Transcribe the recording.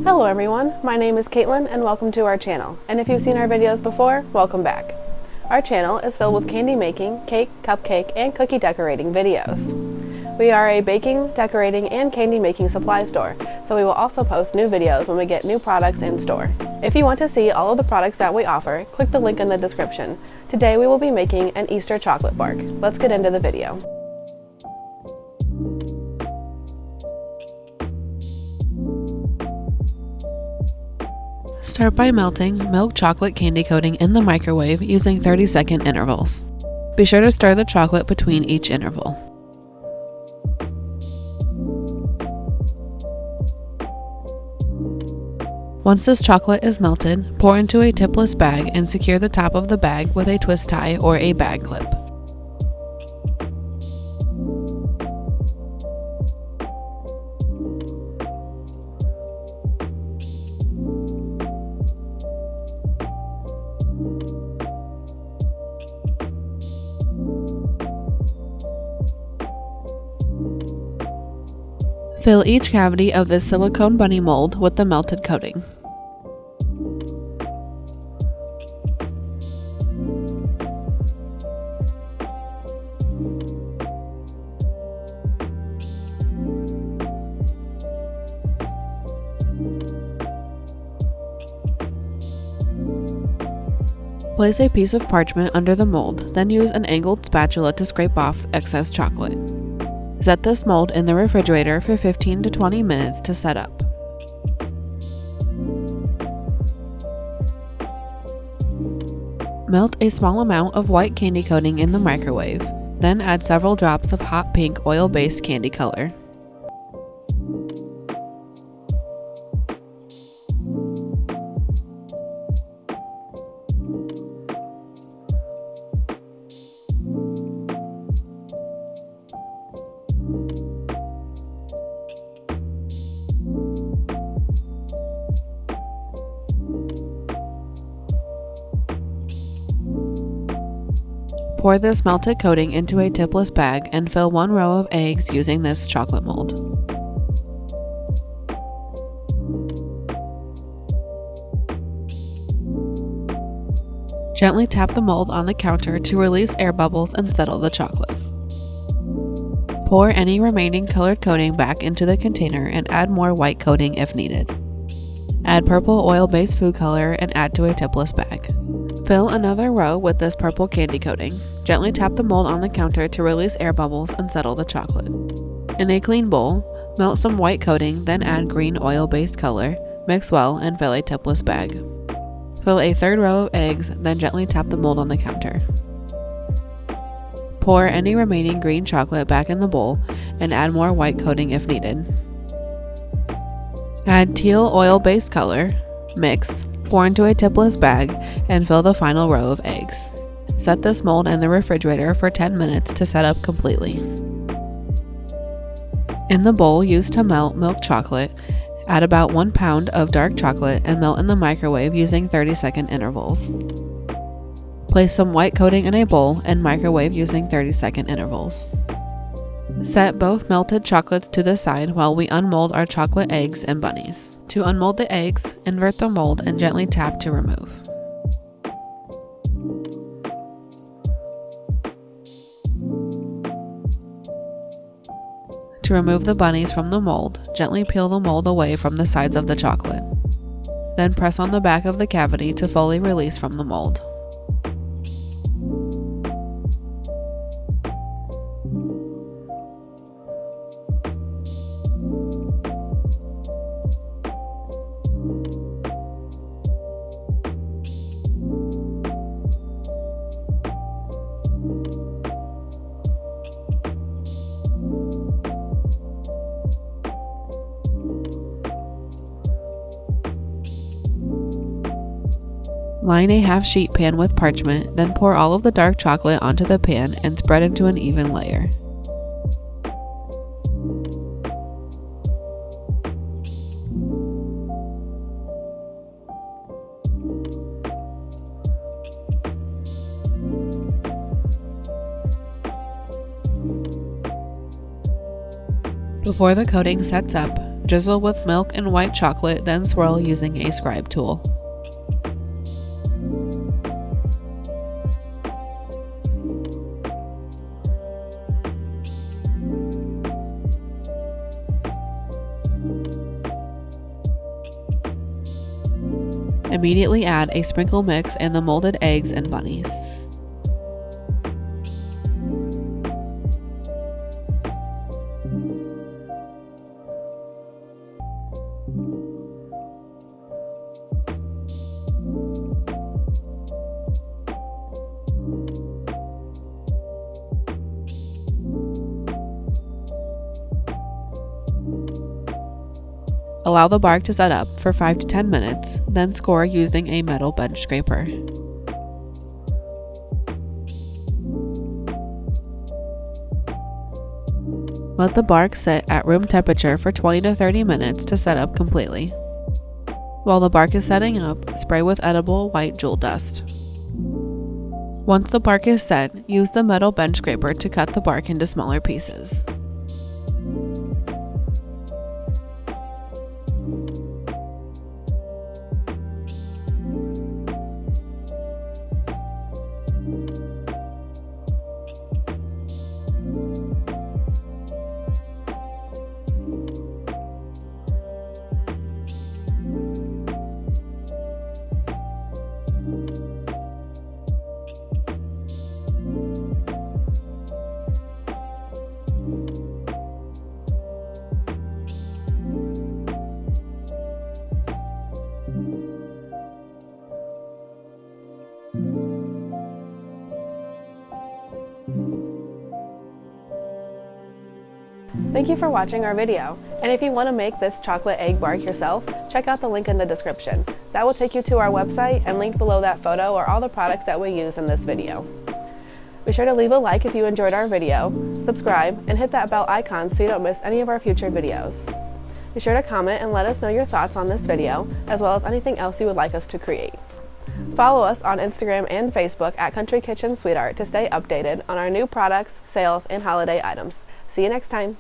Hello everyone, my name is Caitlin and welcome to our channel. And if you've seen our videos before, welcome back. Our channel is filled with candy making, cake, cupcake, and cookie decorating videos. We are a baking, decorating, and candy making supply store, so we will also post new videos when we get new products in store. If you want to see all of the products that we offer, click the link in the description. Today we will be making an Easter chocolate bark. Let's get into the video. Start by melting milk chocolate candy coating in the microwave using 30-second intervals. Be sure to stir the chocolate between each interval. Once this chocolate is melted, pour into a tipless bag and secure the top of the bag with a twist tie or a bag clip. Fill each cavity of this silicone bunny mold with the melted coating. Place a piece of parchment under the mold, then use an angled spatula to scrape off excess chocolate. Set this mold in the refrigerator for 15 to 20 minutes to set up. Melt a small amount of white candy coating in the microwave, then add several drops of hot pink oil-based candy color. Pour this melted coating into a tipless bag and fill one row of eggs using this chocolate mold. Gently tap the mold on the counter to release air bubbles and settle the chocolate. Pour any remaining colored coating back into the container and add more white coating if needed. Add purple oil-based food color and add to a tipless bag. Fill another row with this purple candy coating. Gently tap the mold on the counter to release air bubbles and settle the chocolate. In a clean bowl, melt some white coating, then add green oil-based color, mix well, and fill a tipless bag. Fill a third row of eggs, then gently tap the mold on the counter. Pour any remaining green chocolate back in the bowl and add more white coating if needed. Add teal oil-based color, mix, pour into a tipless bag, and fill the final row of eggs. Set this mold in the refrigerator for 10 minutes to set up completely. In the bowl used to melt milk chocolate, add about 1 pound of dark chocolate and melt in the microwave using 30-second intervals. Place some white coating in a bowl and microwave using 30-second intervals. Set both melted chocolates to the side while we unmold our chocolate eggs and bunnies. To unmold the eggs, invert the mold and gently tap to remove. To remove the bunnies from the mold, gently peel the mold away from the sides of the chocolate. Then press on the back of the cavity to fully release from the mold. Line a half sheet pan with parchment, then pour all of the dark chocolate onto the pan and spread into an even layer. Before the coating sets up, Drizzle with milk and white chocolate, then swirl using a scribe tool. Immediately add a sprinkle mix and the molded eggs and bunnies. Allow the bark to set up for 5 to 10 minutes, then score using a metal bench scraper. Let the bark sit at room temperature for 20 to 30 minutes to set up completely. While the bark is setting up, spray with edible white jewel dust. Once the bark is set, use the metal bench scraper to cut the bark into smaller pieces. Thank you for watching our video, and if you want to make this chocolate egg bark yourself, check out the link in the description. That will take you to our website, and linked below that photo are all the products that we use in this video. Be sure to leave a like if you enjoyed our video, subscribe, and hit that bell icon so you don't miss any of our future videos. Be sure to comment and let us know your thoughts on this video, as well as anything else you would like us to create. Follow us on Instagram and Facebook at Country Kitchen Sweetheart to stay updated on our new products, sales, and holiday items. See you next time.